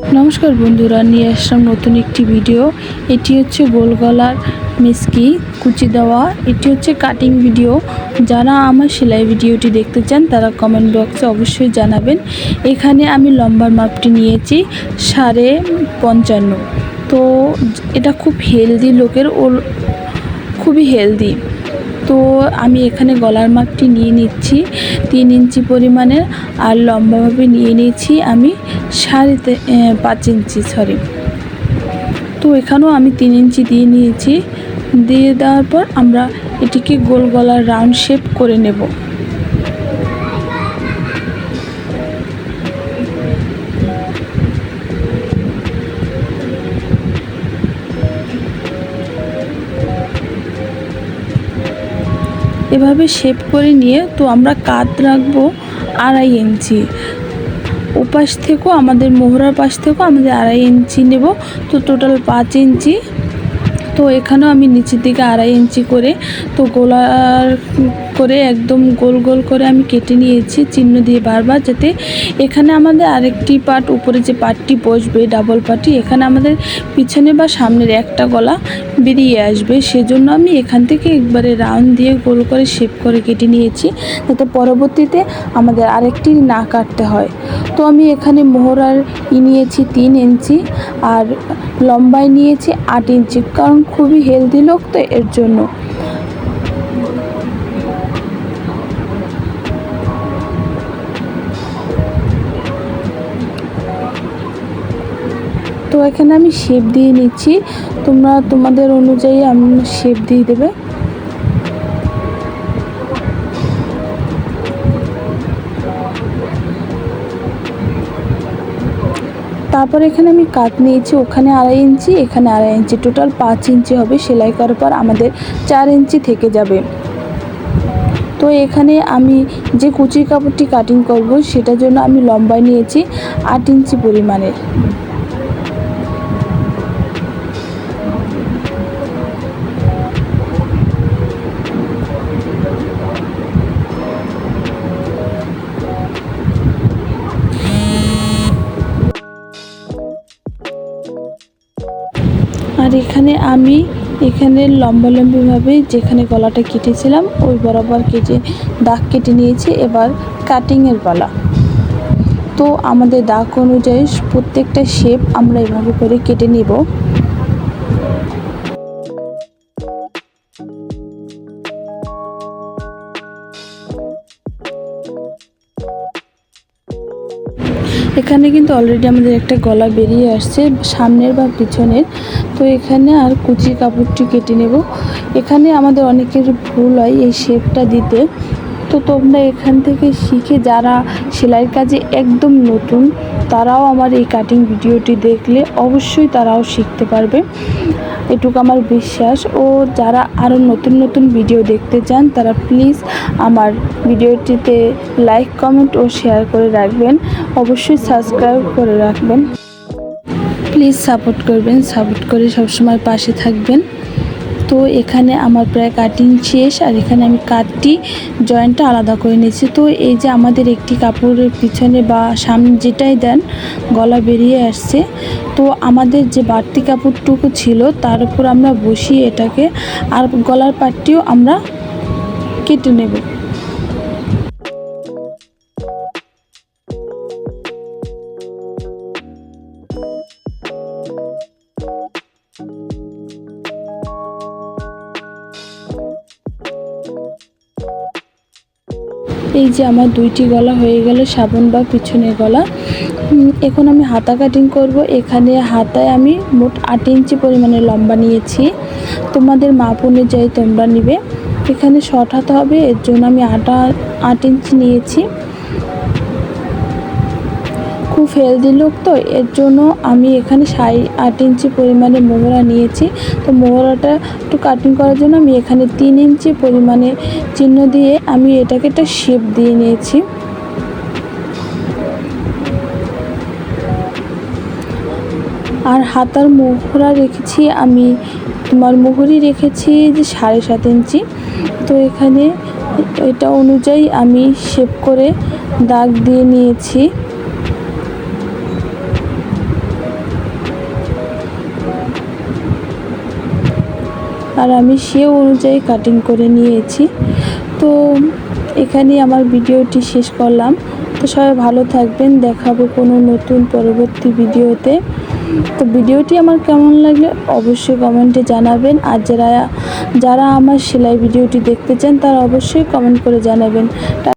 নমস্কার বন্ধুরা, নিয়ে আসলাম নতুন একটি ভিডিও। এটি হচ্ছে গোল গলার মিসকি কুচি দেওয়া। এটি হচ্ছে কাটিং ভিডিও। যারা আমার সেলাই ভিডিওটি দেখতে চান তারা কমেন্ট বক্সে অবশ্যই জানাবেন। এখানে আমি লম্বার মাপটি নিয়েছি 55.5। তো এটা খুব হেলদি লোকের, খুবই হেলদি। তো আমি এখানে গলার মাপটি নিয়ে নিচ্ছি 3 ইঞ্চি পরিমাণের, আর লম্বাভাবে নিয়ে নিয়েছি আমি 5.5 ইঞ্চি। তো এখানেও আমি 3 ইঞ্চি দিয়ে নিয়েছি। দিয়ে দেওয়ার পর আমরা এটিকে গোল গলার রাউন্ড শেপ করে নেব। এভাবে শেপ করে নিয়ে তো আমরা কাত রাখবো 2.5 ইঞ্চি। ওপাশ থেকেও আমাদের মোহরার পাশ থেকেও আমাদের 2.5 ইঞ্চি নেব। তো টোটাল 5 ইঞ্চি। তো এখানেও আমি নিচের দিকে 2.5 ইঞ্চি করে তো গোলার করে একদম গোল গোল করে আমি কেটে নিয়েছি চিহ্ন দিয়ে বারবার, যাতে এখানে আমাদের আরেকটি পার্ট, উপরে যে পার্টটি বসবে ডাবল পার্টি, এখানে আমাদের পিছনে বা সামনের একটা গলা বেরিয়ে আসবে। সেজন্য আমি এখান থেকে একবারে রাউন্ড দিয়ে গোল করে শেপ করে কেটে নিয়েছি, যাতে পরবর্তীতে আমাদের আরেকটি না কাটতে হয়। তো আমি এখানে মোহরার নিয়েছি 3 ইঞ্চি আর লম্বায় নিয়েছি 8 ইঞ্চি, কারণ খুবই হেলদি লোক তো এর জন্য। তো এখানে আমি শেপ দিয়ে নিচ্ছি, তোমরা তোমাদের অনুযায়ী আমি শেপ দিয়ে দেবে। তারপর এখানে আমি কাট নিয়েছি, ওখানে 2.5 ইঞ্চি, এখানে 2.5 ইঞ্চি, টোটাল 5 ইঞ্চি হবে। সেলাই করার পর আমাদের 4 ইঞ্চি থেকে যাবে। তো এখানে আমি যে কুচির কাপড়টি কাটিং করব সেটার জন্য আমি লম্বায় নিয়েছি 8 ইঞ্চি পরিমাণের। আর এখানে লম্বাভাবে যেখানে গলাটা কেটেছিলাম ওই বরাবর দাগ কেটে নিয়েছি। এবার কাটিংয়ের পালা। তো আমাদের দাগ অনুযায়ী প্রত্যেকটা শেপ আমরা এভাবে করে কেটে নেব। এখানে কিন্তু অলরেডি আমাদের একটা গলা বেরিয়ে আসছে, সামনের বা পিছনের। তো এখানে আর কুচি কাপড়টি কেটে নেব। এখানে আমাদের অনেকের ভুল হয় এই শেপটা দিতে। তো তোমরা এখান থেকে শিখে, যারা সেলাইয়ের কাজে একদম নতুন, তারাও আমার এই কাটিং ভিডিওটি দেখলে অবশ্যই তারাও শিখতে পারবে, এটুকু আমার বিশ্বাস। ও যারা আরও নতুন নতুন ভিডিও দেখতে চান তারা প্লিজ আমার ভিডিওটিতে লাইক, কমেন্ট ও শেয়ার করে রাখবেন। অবশ্যই সাবস্ক্রাইব করে রাখবেন। প্লিজ সাপোর্ট করবেন, সাপোর্ট করে সবসময় পাশে থাকবেন। তো এখানে আমার প্রায় কাটিং শেষ, আর এখানে আমি কাটটি জয়েন্টটা আলাদা করে নিয়েছি। তো এই যে আমাদের একটি কাপড়ের পিছনে বা সামনে যেটাই দেন গলা বেরিয়ে আসছে, তো আমাদের যে বাড়তি কাপড়টুকু ছিল তার উপর আমরা বসিয়ে এটাকে, আর গলার পাটটিও আমরা কেটে নেব। এই যে আমার 2টি গলা হয়ে গেল, সামন বা পিছনের গলা। এখন আমি হাতা কাটিং করব। এখানে হাতায় আমি মোট 8 ইঞ্চি পরিমাণে লম্বা নিয়েছি। তোমাদের মাপ অনুযায়ী তোমরা নিবে। এখানে শর্ট হাতা হবে, এর জন্য আমি 8 ইঞ্চি নিয়েছি। খুব হেলদি লোক তো এর জন্য আমি এখানে 8 ইঞ্চি পরিমাণে মোহরা নিয়েছি। তো মোহরাটা একটু কাটিং করার জন্য আমি এখানে 3 ইঞ্চি পরিমাণে চিহ্ন দিয়ে আমি এটাকে একটা শেপ দিয়ে নিয়েছি। আর হাতার মোহরা রেখেছি আমি, মোহরি রেখেছি যে 7.5 ইঞ্চি। তো এখানে এটা অনুযায়ী আমি শেপ করে দাগ দিয়ে নিয়েছি। আর আমি সে অনুযায়ী কাটিং করে নিয়েছি। তো এখানেই আমার ভিডিওটি শেষ করলাম। তো সবাই ভালো থাকবেন, দেখা হবে কোনো নতুন পরবর্তী ভিডিওতে। তো ভিডিওটি আমার কেমন লাগলে অবশ্যই কমেন্টে জানাবেন। আর যারা আমার সেলাই ভিডিওটি দেখতে চান তারা অবশ্যই কমেন্ট করে জানাবেন।